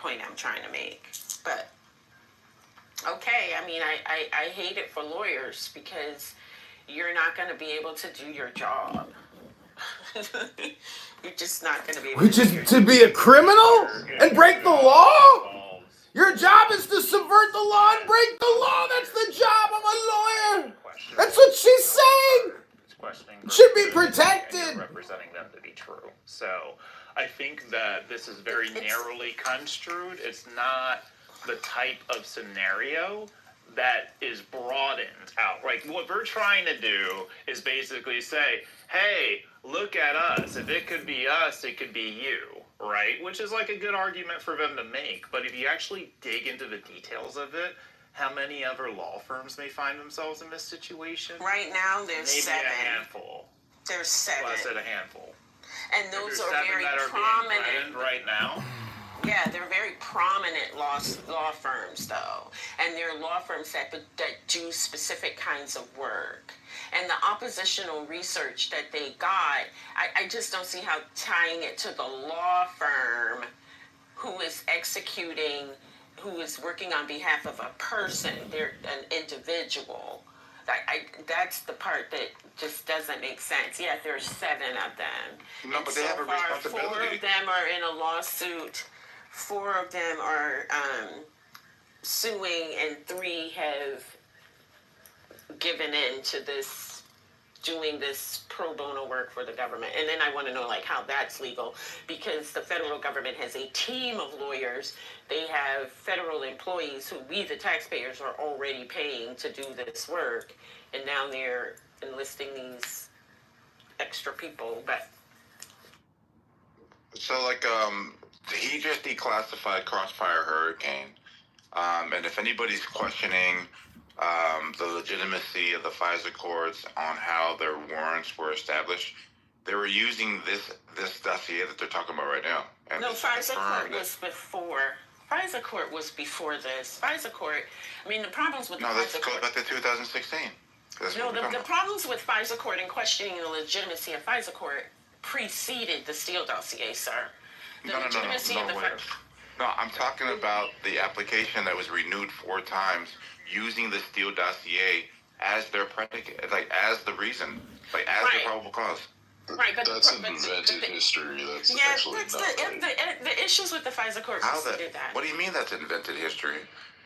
point I'm trying to make. But okay, I mean, I hate it for lawyers because you're not going to be able to do your job. You're just not going to be able Which is to be a criminal and break the law? Your job is to subvert the law and break the law. That's the job of a lawyer. That's what she's saying. Should be protected. Representing them to be true. So I think that this is very narrowly construed. It's not the type of scenario that is broadened out. Like, what we're trying to do is basically say, hey, look at us. If it could be us, it could be you, right? Which is like a good argument for them to make. But if you actually dig into the details of it, how many other law firms may find themselves in this situation? Right now, there's Maybe 7. a handful. There's 7. Well, I said a handful. And those are very that are prominent. being threatened right now. Yeah, they're very prominent law firms, though. And they're law firms that do specific kinds of work. And the oppositional research that they got, I just don't see how tying it to the law firm who is executing, who is working on behalf of a person, they're an individual. That's the part that just doesn't make sense. Yeah, there's 7 of them. No, but they have a responsibility. 4 of them are in a lawsuit. 4 of them are suing, and 3 have given in to this, doing this pro bono work for the government. And then I want to know, like, how that's legal, because the federal government has a team of lawyers. They have federal employees who we, the taxpayers, are already paying to do this work, and now they're enlisting these extra people. But so, like, he just declassified Crossfire Hurricane, and if anybody's questioning the legitimacy of the FISA courts on how their warrants were established, they were using this dossier that they're talking about right now. And no, FISA court was before. FISA court was before this. FISA court, I mean, the problems with the FISA court... No, this goes back to 2016. No, the problems with FISA court and questioning the legitimacy of FISA court preceded the Steele dossier, sir. No, I'm talking about the application that was renewed 4 times using the Steele dossier as their predicate, like as the reason, like as the probable cause. Right, but that's invented history. That's actually not right. The issues with the FISA court preceded that. What do you mean that's invented history?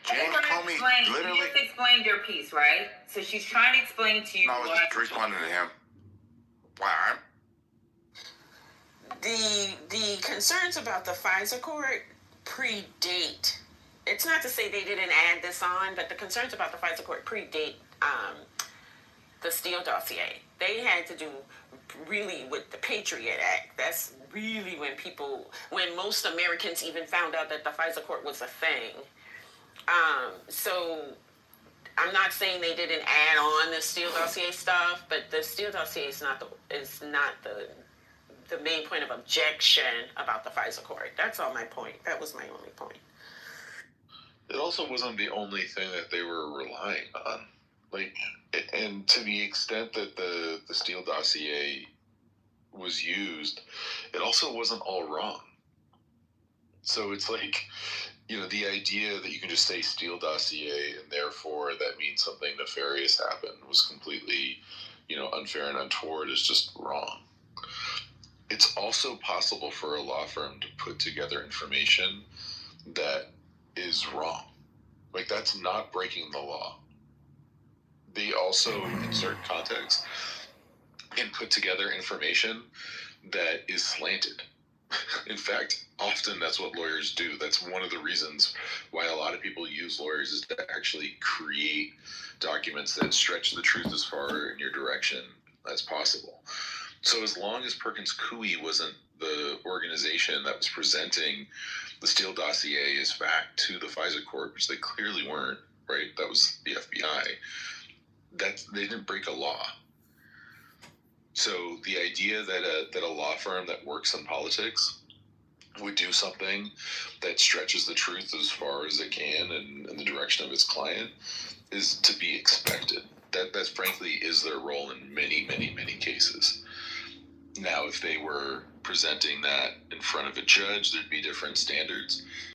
James Comey literally... You just explained your piece, right? So she's trying to explain to you... No, I was just responding to him. Why? The concerns about the FISA court predate. It's not to say they didn't add this on, but the concerns about the FISA court predate the Steele dossier. They had to do really with the Patriot Act. That's really when most Americans even found out that the FISA court was a thing. So I'm not saying they didn't add on the Steele dossier stuff, but the Steele dossier is not the main point of objection about the FISA court. That's all my point. That was my only point. It also wasn't the only thing that they were relying on. Like, and to the extent that the Steele dossier was used, it also wasn't all wrong. So it's like, you know, the idea that you can just say Steele dossier and therefore that means something nefarious happened was completely, you know, unfair and untoward is just wrong. It's also possible for a law firm to put together information that is wrong. Like, that's not breaking the law. They also insert context and put together information that is slanted. In fact, often that's what lawyers do. That's one of the reasons why a lot of people use lawyers, is to actually create documents that stretch the truth as far in your direction as possible. So as long as Perkins Coie wasn't the organization that was presenting the Steele dossier as fact to the FISA court, which they clearly weren't, right? That was the FBI. They didn't break a law. So the idea that a law firm that works in politics would do something that stretches the truth as far as it can in the direction of its client is to be expected. That frankly is their role in many, many, many cases. Now, if they were presenting that in front of a judge, there'd be different standards.